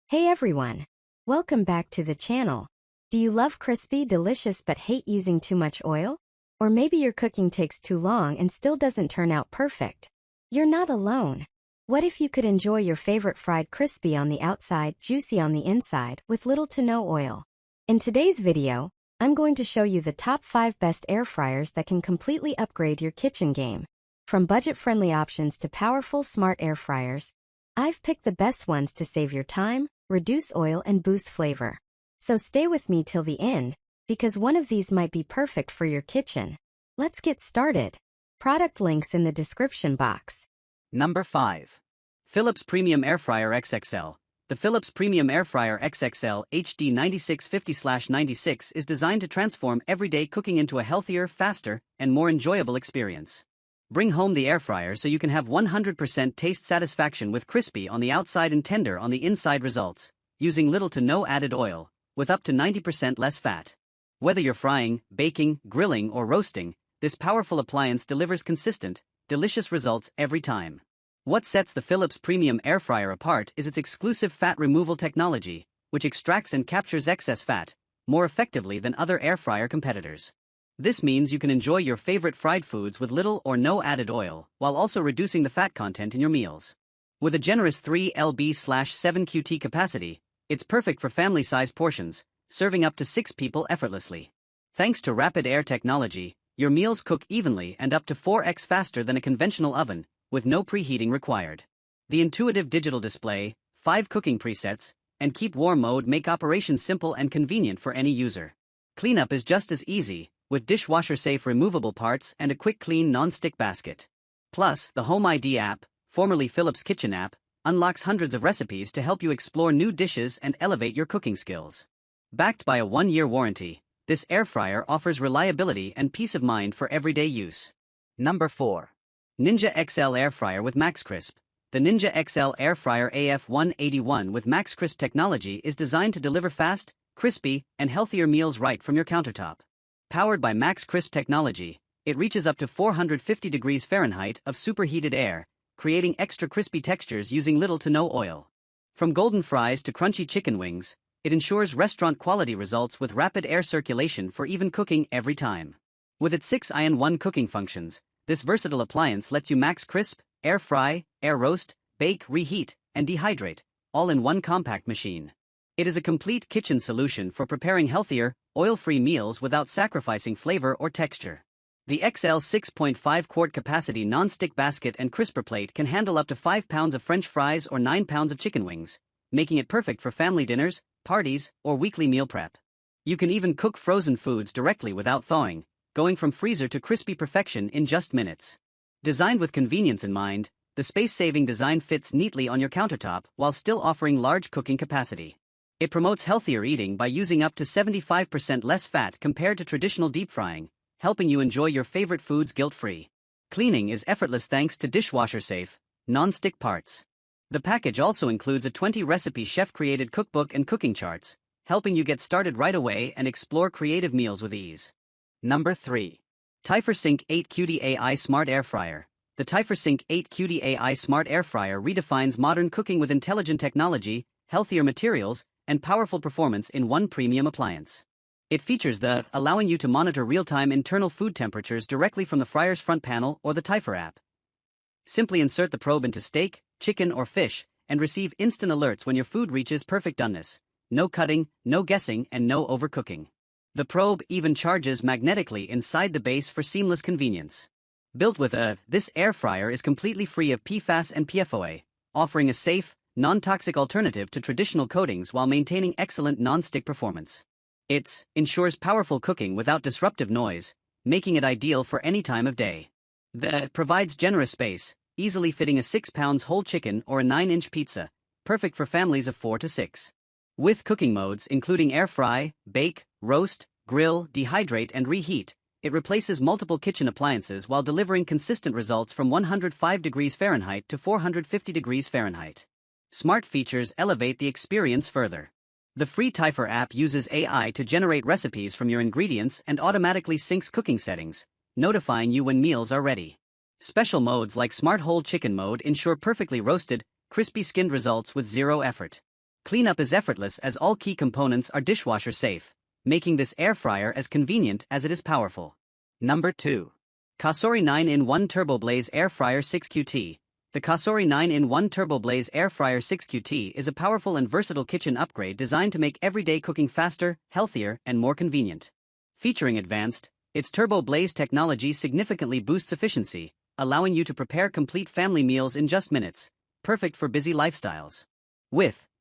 Hey everyone! Welcome back to the channel. Do you love crispy, delicious but hate using too much oil? Or maybe your cooking takes too long and still doesn't turn out perfect? You're not alone. What if you could enjoy your favorite fried crispy on the outside, juicy on the inside, with little to no oil? In today's video, I'm going to show you the top 5 best air fryers that can completely upgrade your kitchen game. From budget-friendly options to powerful smart air fryers, I've picked the best ones to save your time, reduce oil, and boost flavor. So stay with me till the end, because one of these might be perfect for your kitchen. Let's get started. Product links in the description box. Number 5. Philips Premium Air Fryer XXL. The Philips Premium Air Fryer XXL HD 9650/96 is designed to transform everyday cooking into a healthier, faster, and more enjoyable experience. Bring home the air fryer so you can have 100% taste satisfaction with crispy on the outside and tender on the inside results, using little to no added oil, with up to 90% less fat. Whether you're frying, baking, grilling, or roasting, this powerful appliance delivers consistent, delicious results every time. What sets the Philips Premium Air Fryer apart is its exclusive fat removal technology, which extracts and captures excess fat more effectively than other air fryer competitors. This means you can enjoy your favorite fried foods with little or no added oil, while also reducing the fat content in your meals. With a generous 3 lb/7 QT capacity, it's perfect for family-sized portions, serving up to 6 people effortlessly. Thanks to rapid air technology, your meals cook evenly and up to 4x faster than a conventional oven, with no preheating required. The intuitive digital display, 5 cooking presets, and keep warm mode make operation simple and convenient for any user. Cleanup is just as easy, with dishwasher-safe removable parts and a quick clean non-stick basket. Plus, the Home ID app, formerly Philips Kitchen app, unlocks hundreds of recipes to help you explore new dishes and elevate your cooking skills. Backed by a 1-year warranty, this air fryer offers reliability and peace of mind for everyday use. Number 4. Ninja XL Air Fryer with MaxCrisp. The Ninja XL Air Fryer AF181 with MaxCrisp technology is designed to deliver fast, crispy, and healthier meals right from your countertop. Powered by MaxCrisp technology, it reaches up to 450 degrees Fahrenheit of superheated air, creating extra crispy textures using little to no oil. From golden fries to crunchy chicken wings, it ensures restaurant-quality results with rapid air circulation for even cooking every time. With its 6-in-1 cooking functions, this versatile appliance lets you max crisp, air fry, air roast, bake, reheat, and dehydrate, all in one compact machine. It is a complete kitchen solution for preparing healthier, oil-free meals without sacrificing flavor or texture. The XL 6.5-quart capacity non-stick basket and crisper plate can handle up to 5 pounds of French fries or 9 pounds of chicken wings, making it perfect for family dinners, parties, or weekly meal prep. You can even cook frozen foods directly without thawing, going from freezer to crispy perfection in just minutes. Designed with convenience in mind, the space-saving design fits neatly on your countertop while still offering large cooking capacity. It promotes healthier eating by using up to 75% less fat compared to traditional deep frying, helping you enjoy your favorite foods guilt-free. Cleaning is effortless thanks to dishwasher-safe, non-stick parts. The package also includes a 20-recipe chef-created cookbook and cooking charts, helping you get started right away and explore creative meals with ease. Number 3. TiferSync 8 QD AI Smart Air Fryer. The TiferSync 8 QD AI Smart Air Fryer redefines modern cooking with intelligent technology, healthier materials, and powerful performance in one premium appliance. It features the allowing you to monitor real-time internal food temperatures directly from the fryer's front panel or the Tifer app. Simply insert the probe into steak, chicken, or fish, and receive instant alerts when your food reaches perfect doneness. No cutting, no guessing, and no overcooking. The probe even charges magnetically inside the base for seamless convenience. Built with this air fryer is completely free of PFAS and PFOA, offering a safe, non-toxic alternative to traditional coatings while maintaining excellent non-stick performance. It ensures powerful cooking without disruptive noise, making it ideal for any time of day. It provides generous space, easily fitting a 6 pounds whole chicken or a 9-inch pizza, perfect for families of 4 to 6. With cooking modes including air fry, bake, roast, grill, dehydrate, and reheat, it replaces multiple kitchen appliances while delivering consistent results from 105 degrees Fahrenheit to 450 degrees Fahrenheit. Smart features elevate the experience further. The free Tifer app uses AI to generate recipes from your ingredients and automatically syncs cooking settings, notifying you when meals are ready. Special modes like Smart Whole Chicken mode ensure perfectly roasted, crispy-skinned results with zero effort. Cleanup is effortless as all key components are dishwasher safe, making this air fryer as convenient as it is powerful. Number 2. Cosori 9-in-1 Turbo Blaze Air Fryer 6QT. The Cosori 9-in-1 Turbo Blaze Air Fryer 6QT is a powerful and versatile kitchen upgrade designed to make everyday cooking faster, healthier, and more convenient. Featuring advanced, its Turbo Blaze technology significantly boosts efficiency, allowing you to prepare complete family meals in just minutes, perfect for busy lifestyles.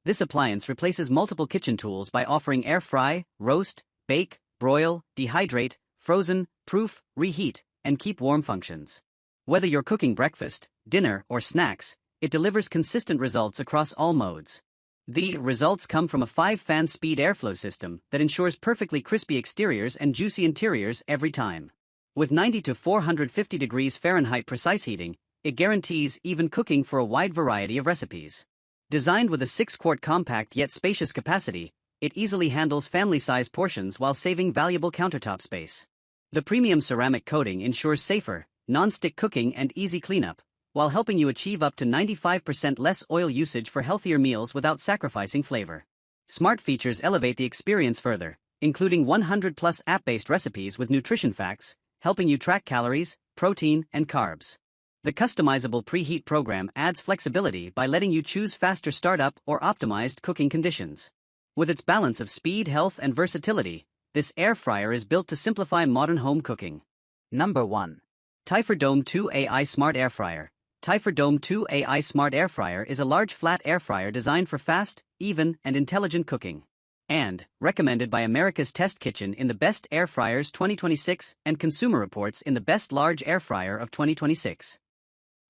This appliance replaces multiple kitchen tools by offering air fry, roast, bake, broil, dehydrate, frozen, proof, reheat, and keep warm functions. Whether you're cooking breakfast, dinner, or snacks, it delivers consistent results across all modes. The results come from a 5-fan speed airflow system that ensures perfectly crispy exteriors and juicy interiors every time. With 90 to 450 degrees Fahrenheit precise heating, it guarantees even cooking for a wide variety of recipes. Designed with a 6-quart compact yet spacious capacity, it easily handles family-size portions while saving valuable countertop space. The premium ceramic coating ensures safer, non-stick cooking and easy cleanup, while helping you achieve up to 95% less oil usage for healthier meals without sacrificing flavor. Smart features elevate the experience further, including 100+ app-based recipes with nutrition facts, helping you track calories, protein, and carbs. The customizable preheat program adds flexibility by letting you choose faster startup or optimized cooking conditions. With its balance of speed, health, and versatility, this air fryer is built to simplify modern home cooking. Number 1. Typhor Dome 2 AI Smart Air Fryer. Typhor Dome 2 AI Smart Air Fryer is a large flat air fryer designed for fast, even, and intelligent cooking. And recommended by America's Test Kitchen in the Best Air Fryers 2026 and Consumer Reports in the Best Large Air Fryer of 2026.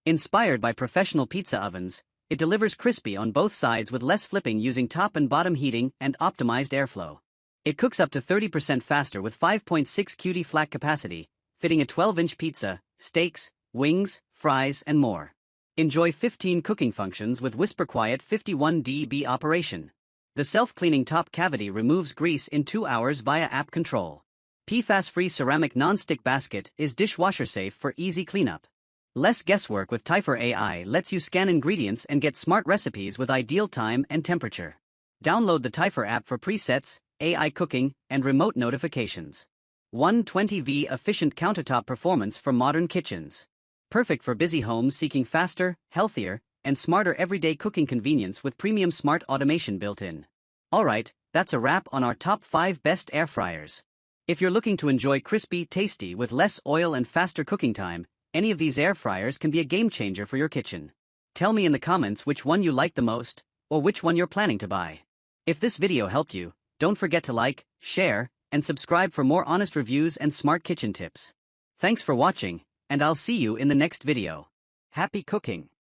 Inspired by professional pizza ovens, it delivers crispy on both sides with less flipping using top and bottom heating and optimized airflow. It cooks up to 30% faster with 5.6 QD flat capacity, fitting a 12-inch pizza, steaks, wings, fries, and more. Enjoy 15 cooking functions with Whisper Quiet 51 dB operation. The self-cleaning top cavity removes grease in 2 hours via app control. PFAS-free ceramic non-stick basket is dishwasher safe for easy cleanup. Less guesswork with Typhor AI lets you scan ingredients and get smart recipes with ideal time and temperature. Download the Typhor app for presets, AI cooking, and remote notifications. 120V efficient countertop performance for modern kitchens. Perfect for busy homes seeking faster, healthier, and smarter everyday cooking convenience with premium smart automation built in. Alright, that's a wrap on our top 5 best air fryers. If you're looking to enjoy crispy, tasty with less oil and faster cooking time, any of these air fryers can be a game changer for your kitchen. Tell me in the comments which one you like the most, or which one you're planning to buy. If this video helped you, don't forget to like, share, and subscribe for more honest reviews and smart kitchen tips. Thanks for watching, and I'll see you in the next video. Happy cooking!